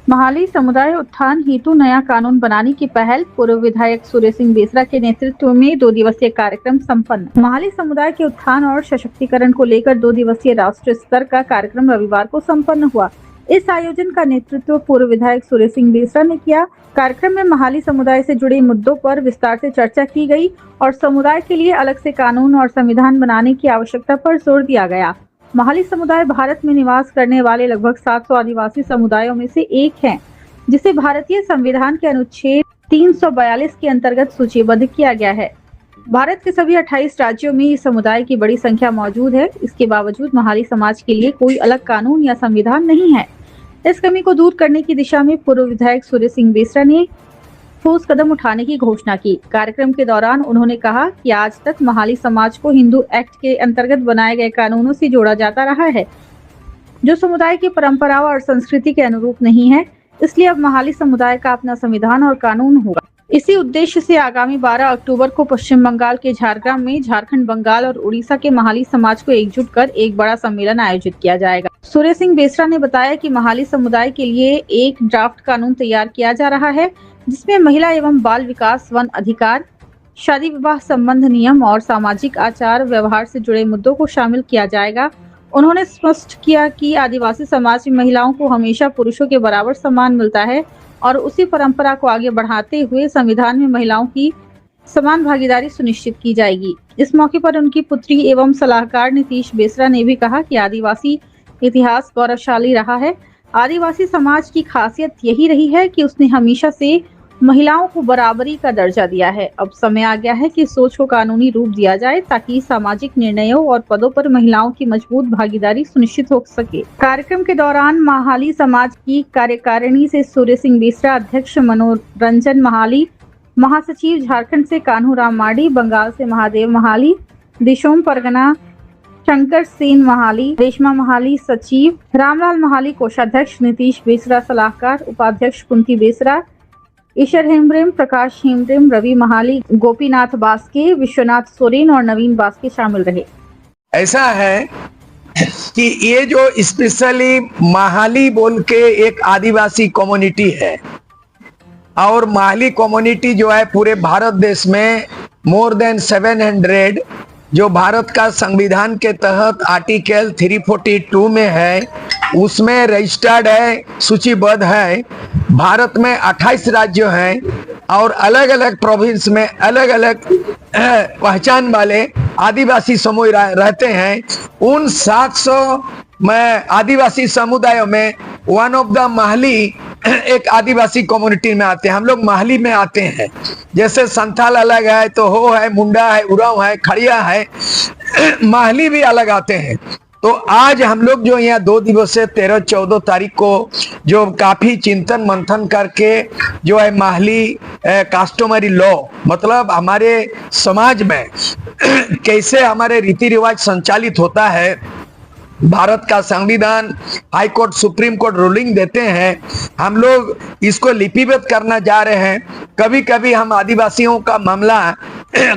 महाली समुदाय उत्थान हेतु नया कानून बनाने की पहल। पूर्व विधायक सूर्य सिंह बेसरा के नेतृत्व में 2 दिवसीय कार्यक्रम संपन्न। महाली समुदाय के उत्थान और सशक्तिकरण को लेकर 2 दिवसीय राष्ट्रीय स्तर का कार्यक्रम रविवार को संपन्न हुआ। इस आयोजन का नेतृत्व पूर्व विधायक सूर्य सिंह बेसरा ने किया। कार्यक्रम में महाली समुदाय से जुड़े मुद्दों पर विस्तार से चर्चा की गई और समुदाय के लिए अलग से कानून और संविधान बनाने की आवश्यकता पर जोर दिया गया। महाली समुदाय भारत में निवास करने वाले लगभग 700 आदिवासी समुदायों में से एक है, जिसे भारतीय संविधान के अनुच्छेद 342 के अंतर्गत सूचीबद्ध किया गया है। भारत के सभी 28 राज्यों में इस समुदाय की बड़ी संख्या मौजूद है। इसके बावजूद महाली समाज के लिए कोई अलग कानून या संविधान नहीं है। इस कमी को दूर करने की दिशा में पूर्व विधायक सूर्य सिंह बेसरा ने ठोस कदम उठाने की घोषणा की। कार्यक्रम के दौरान उन्होंने कहा कि आज तक महाली समाज को हिंदू एक्ट के अंतर्गत बनाए गए कानूनों से जोड़ा जाता रहा है, जो समुदाय की परंपराओं और संस्कृति के अनुरूप नहीं है। इसलिए अब महाली समुदाय का अपना संविधान और कानून होगा। इसी उद्देश्य से आगामी 12 अक्टूबर को पश्चिम बंगाल के झारग्राम में झारखंड, बंगाल और उड़ीसा के महाली समाज को एकजुट कर एक बड़ा सम्मेलन आयोजित किया जाएगा। सूर्य सिंह बेसरा ने बताया कि महाली समुदाय के लिए एक ड्राफ्ट कानून तैयार किया जा रहा है, जिसमें महिला एवं बाल विकास, वन अधिकार, शादी विवाह संबंध नियम और सामाजिक आचार व्यवहार से जुड़े मुद्दों को शामिल किया जाएगा। उन्होंने स्पष्ट किया कि आदिवासी समाज में महिलाओं को हमेशा पुरुषों के बराबर सम्मान मिलता है और उसी परंपरा को आगे बढ़ाते हुए संविधान में महिलाओं की समान भागीदारी सुनिश्चित की जाएगी। इस मौके पर उनकी पुत्री एवं सलाहकार नीतीश बेसरा ने भी कहा कि आदिवासी इतिहास गौरवशाली रहा है। आदिवासी समाज की खासियत यही रही है कि उसने हमेशा से महिलाओं को बराबरी का दर्जा दिया है। अब समय आ गया है कि सोच को कानूनी रूप दिया जाए ताकि सामाजिक निर्णयों और पदों पर महिलाओं की मजबूत भागीदारी सुनिश्चित हो सके। कार्यक्रम के दौरान महाली समाज की कार्यकारिणी से सूर्य सिंह बेसरा, अध्यक्ष मनोरंजन महाली, महासचिव झारखंड से कान्हू राम माडी, बंगाल से महादेव महाली, दिशोम परगना शंकर सेन महाली, रेशमा महाली सचिव, रामलाल महाली कोषाध्यक्ष, नीतीश बेसरा सलाहकार, उपाध्यक्ष कुंती बेसरा, ईशर हेम्ब्रेम, प्रकाश हेम्ब्रेम, रवि महाली, गोपीनाथ बास्के, विश्वनाथ सोरेन और नवीन बास्के शामिल रहे। ऐसा है कि ये जो स्पेशली महाली बोल के एक आदिवासी कम्युनिटी है और महाली कम्युनिटी जो है पूरे भारत देश में मोर देन 700 जो भारत का संविधान के तहत आर्टिकल 342 में है, उसमें रजिस्टर्ड है, सूचीबद्ध है। भारत में 28 राज्य हैं और अलग अलग प्रोविंस में अलग अलग पहचान वाले आदिवासी समूह रहते हैं। उन 700 में आदिवासी समुदायों में वन ऑफ द महाली एक आदिवासी कम्युनिटी में आते हैं। हम लोग महाली में आते हैं। जैसे संथाल अलग है तो हो है, मुंडा है, उरांव है, खड़िया है, महाली भी अलग आते हैं। तो आज हम लोग जो यहाँ 2 दिवसीय 13-14 तारीख को जो काफी चिंतन मंथन करके जो है महाली कस्टमरी लॉ, मतलब हमारे समाज में कैसे हमारे रीति रिवाज संचालित होता है, भारत का संविधान, high court, supreme court ruling देते हैं, हम लोग इसको लिपिबद्ध करना जा रहे हैं। कभी कभी हम आदिवासियों का मामला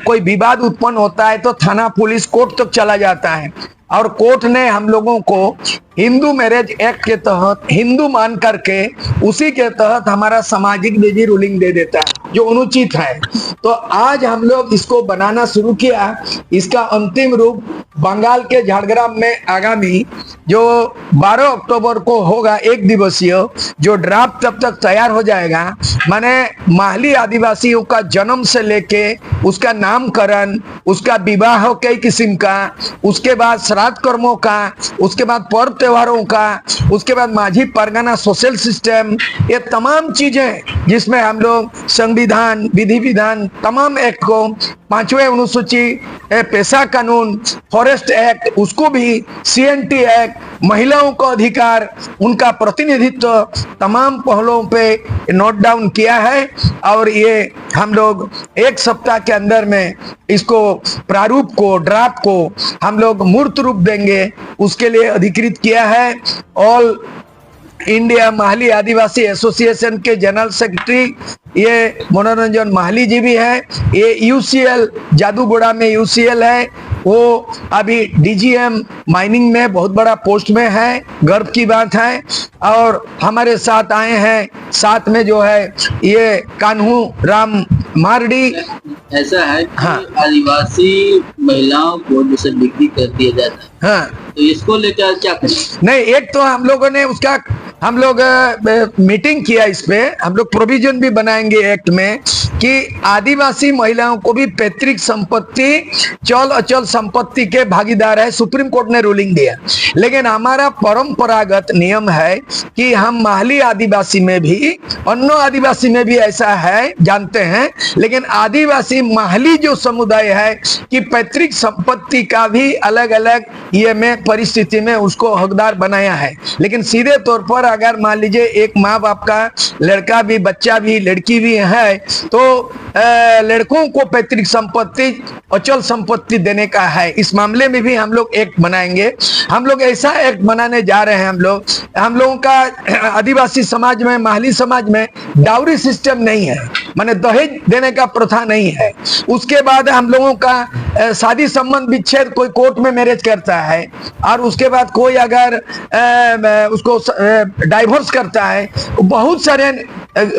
कोई विवाद उत्पन्न होता है तो थाना, पुलिस, कोर्ट तक चला जाता है और कोर्ट ने हम लोगों को हिंदू मैरिज एक्ट के तहत हिंदू मान करके उसी के तहत हमारा सामाजिक निजी रूलिंग दे देता है, जो अनुचित है। तो आज हम लोग इसको बनाना शुरू किया। इसका अंतिम रूप बंगाल के झारग्राम में आगामी जो 12 अक्टूबर को होगा, 1 दिवसीय, जो ड्राफ्ट तब तक तैयार हो जाएगा। माने महाली आदिवासियों का जन्म से लेके उसका नामकरण, उसका विवाह कई किस्म का, उसके बाद श्राद्ध कर्मों का, उसके बाद पर्व त्योहारों का, उसके बाद माझी परगना सोशल सिस्टम, ये तमाम चीजें जिसमें हम लोग संविधान, विधि विधान, तमाम एक्ट को, 5वें अनुसूची, पेशा कानून, फॉरेस्ट एक्ट, उसको भी, CNT एक्ट, महिलाओं का अधिकार, उनका प्रतिनिधित्व, तमाम पहलुओं पे नोट डाउन किया है और ये हम लोग 1 सप्ताह के अंदर में इसको प्रारूप को, ड्राफ्ट को हम लोग मूर्त रूप देंगे। उसके लिए अधिकृत किया है। ऑल इंडिया महाली आदिवासी एसोसिएशन के जनरल सेक्रेटरी ये मनोरंजन महाली जी भी है। ये UCL जादूगोड़ा में UCL है, वो अभी डीजीएम माइनिंग में बहुत बड़ा पोस्ट में है, गर्व की बात है। और हमारे साथ आए हैं, साथ में जो है ये कान्हू राम मारडी। ऐसा है कि हाँ। आदिवासी महिलाओं को जैसे बिक्री कर दिया जाता है, हाँ, तो इसको लेकर क्या करें? नहीं, एक तो हम लोगों ने उसका हम लोग मीटिंग किया, इस पे हम लोग प्रोविजन भी बनाएंगे एक्ट में कि आदिवासी महिलाओं को भी पैतृक संपत्ति, चल अचल संपत्ति के भागीदार है। सुप्रीम कोर्ट ने रूलिंग दिया, लेकिन हमारा परंपरागत नियम है कि हम माहली आदिवासी में भी, अन्य आदिवासी में भी ऐसा है, जानते हैं, लेकिन आदिवासी माहली जो समुदाय है कि पैतृक संपत्ति का भी अलग अलग ये में परिस्थिति में उसको हकदार बनाया है। लेकिन सीधे तौर पर अगर मान लीजिए एक माँ बाप का लड़का भी, बच्चा भी, लड़की भी है, तो लड़कों को पैतृक संपत्ति, अचल संपत्ति देने का है। इस मामले में भी हम लोग एक्ट बनाएंगे। हम लोग ऐसा एक्ट बनाने जा रहे हैं। हम लोगों का आदिवासी समाज में, माहली समाज में डाउरी सिस्टम नहीं है, माने दहेज देने का प्रथा नहीं है। उसके बाद हम लोगों का शादी संबंध विच्छेद, कोई कोर्ट में मैरिज करता है और उसके बाद कोई अगर उसको डाइवोर्स करता है, बहुत सारे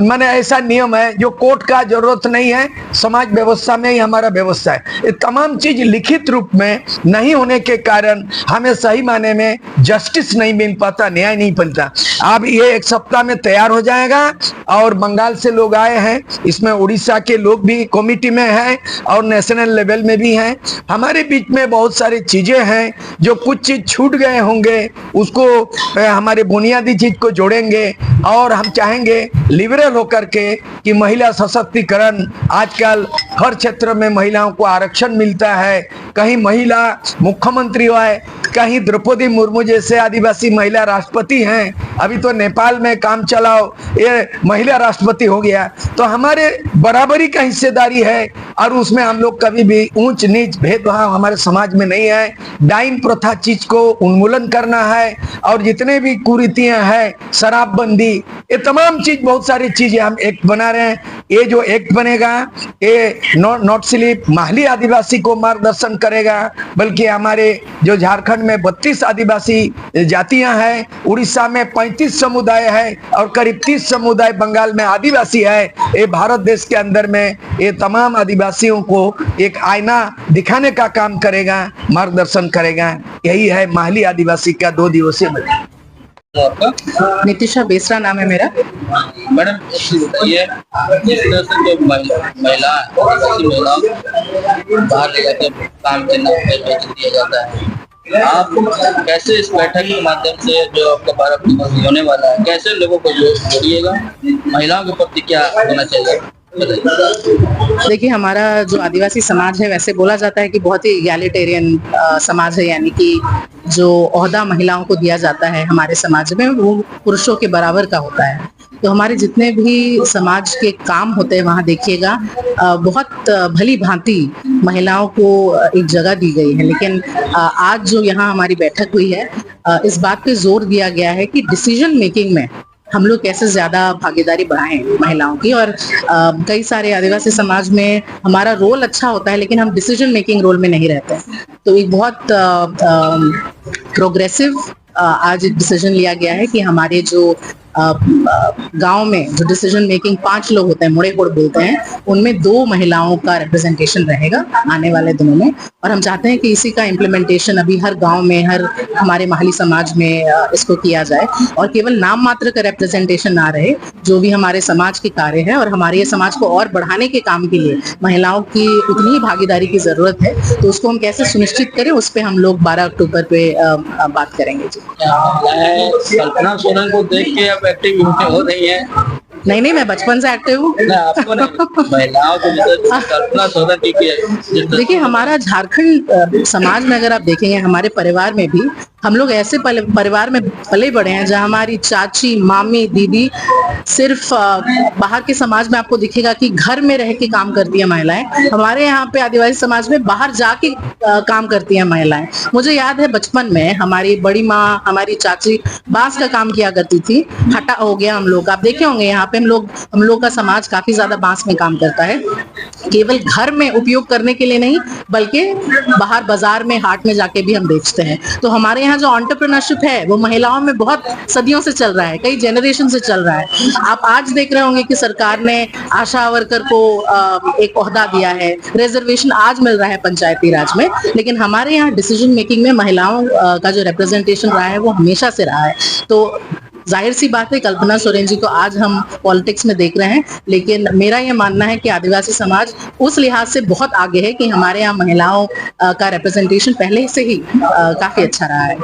माने ऐसा नियम है जो कोर्ट का जरूरत नहीं है, समाज व्यवस्था में ही हमारा व्यवस्था है। ये तमाम चीज लिखित रूप में नहीं होने के कारण हमें सही माने में जस्टिस नहीं मिल पाता, न्याय नहीं मिलता। अब ये एक सप्ताह में तैयार हो जाएगा और बंगाल से लोग आए हैं, इसमें उड़ीसा के लोग भी कमिटी में हैं और नेशनल लेवल में भी हैं। हमारे बीच में बहुत सारी चीजें हैं, जो कुछ चीज छूट गए होंगे उसको हमारे बुनियादी चीज को जोड़ेंगे और हम चाहेंगे लिबरल होकर के कि महिला सशक्तिकरण, आजकल हर क्षेत्र में महिलाओं को आरक्षण मिलता है। कहीं महिला मुख्यमंत्री है, कहीं द्रौपदी मुर्मू जैसे आदिवासी महिला राष्ट्रपति हैं, अभी तो नेपाल में काम चलाओ ये महिला राष्ट्रपति हो गया। तो हमारे बराबरी का हिस्सेदारी है और उसमें हम लोग कभी भी ऊंच नीच भेदभाव हमारे समाज में नहीं है। डाइन प्रथा चीज को उन्मूलन करना है और जितने भी कुरीतियां हैं, शराबबंदी, ये तमाम चीज, बहुत सारी चीजें हम एक्ट बना रहे हैं। ये जो एक्ट बनेगा ये नॉट सिर्फ माहली आदिवासी को मार्गदर्शन करेगा, बल्कि हमारे जो झारखंड में 32 आदिवासी जातियां हैं, उड़ीसा में 35 समुदाय है और करीब 30 समुदाय बंगाल में आदिवासी है। ये भारत देश के अंदर में ये तमाम आदिवासियों को एक आईना दिखाने का काम करेगा, मार्गदर्शन करेगा। यही है माहली आदिवासी का 2 दिवसीय मीटिंग। तो आपका नितिशा बेसरा नाम है मेरा। मैडम ये जिस तरह से जो महिला आदिवासी महिलाओं को बाहर ले जाकर काम के नाम पे बेच दिया जाता है, आप कैसे इस बैठक के माध्यम से जो आपका 12 अक्टूबर होने वाला है, कैसे लोगों को जोड़िएगा, महिलाओं के प्रति क्या होना चाहिए? देखिए, हमारा जो आदिवासी समाज है, वैसे बोला जाता है कि बहुत ही इगैलिटेरियन समाज है, यानी कि जो ओहदा महिलाओं को दिया जाता है हमारे समाज में वो पुरुषों के बराबर का होता है। तो हमारे जितने भी समाज के काम होते हैं वहाँ देखिएगा बहुत भली भांति महिलाओं को एक जगह दी गई है। लेकिन आज जो यहाँ हमारी बैठक हुई है, इस बात पे जोर दिया गया है कि डिसीजन मेकिंग में हम लोग कैसे ज्यादा भागीदारी बढ़ाएं महिलाओं की। और कई सारे आदिवासी समाज में हमारा रोल अच्छा होता है, लेकिन हम डिसीजन मेकिंग रोल में नहीं रहते। तो एक बहुत प्रोग्रेसिव आज डिसीजन लिया गया है कि हमारे जो गांव में जो डिसीजन मेकिंग 5 लोग होते हैं, मुड़े कोड़ बोलते हैं, उनमें 2 महिलाओं का रिप्रेजेंटेशन रहेगा आने वाले दिनों में। और हम चाहते हैं कि इसी का इम्प्लीमेंटेशन अभी हर गांव में, हर हमारे माहली समाज में इसको किया जाए और केवल नाम मात्र का रिप्रेजेंटेशन ना रहे, जो भी हमारे समाज के कार्य है और हमारे ये समाज को और बढ़ाने के काम के लिए महिलाओं की उतनी ही भागीदारी की जरूरत है। तो उसको हम कैसे सुनिश्चित करें, उस पर हम लोग 12 अक्टूबर पे बात करेंगे। जी, कल्पना सोनन को देख के अब एक्टिव हो रही है? नहीं, मैं बचपन से एक्टिव हूँ। आपको नहीं, महिलाओं को कल्पना सोनन की देखिए, हमारा झारखंड समाज में अगर आप देखेंगे, हमारे परिवार में भी हम लोग ऐसे परिवार में पले बड़े हैं जहाँ हमारी चाची, मामी, दीदी सिर्फ बाहर के समाज में आपको दिखेगा कि घर में रह के काम करती है महिलाएं। हमारे यहाँ पे आदिवासी समाज में बाहर जाके काम करती हैं महिलाएं। मुझे याद है बचपन में हमारी बड़ी माँ, हमारी चाची बांस का काम किया करती थी। हटा हो गया हम लोग, आप देखे होंगे यहाँ पे हम लोग का समाज काफी ज्यादा बांस में काम करता है। केवल घर में उपयोग करने के लिए नहीं बल्कि बाहर बाजार में हाट में जाके भी हम बेचते हैं। तो हमारे यहाँ जो एंटरप्रेन्योरशिप है वो महिलाओं में बहुत सदियों से चल रहा है, कई जनरेशन से चल रहा है। आप आज देख रहे होंगे कि सरकार ने आशा वर्कर को एक ओहदा दिया है, रिजर्वेशन आज मिल रहा है पंचायती राज में, लेकिन हमारे यहाँ डिसीजन मेकिंग में महिलाओं का जो रिप्रेजेंटेशन रहा है वो हमेशा से रहा है। तो जाहिर सी बात है कल्पना सोरेन जी को आज हम पॉलिटिक्स में देख रहे हैं, लेकिन मेरा यह मानना है कि आदिवासी समाज उस लिहाज से बहुत आगे है कि हमारे यहाँ महिलाओं का रिप्रेजेंटेशन पहले से ही काफी अच्छा रहा है।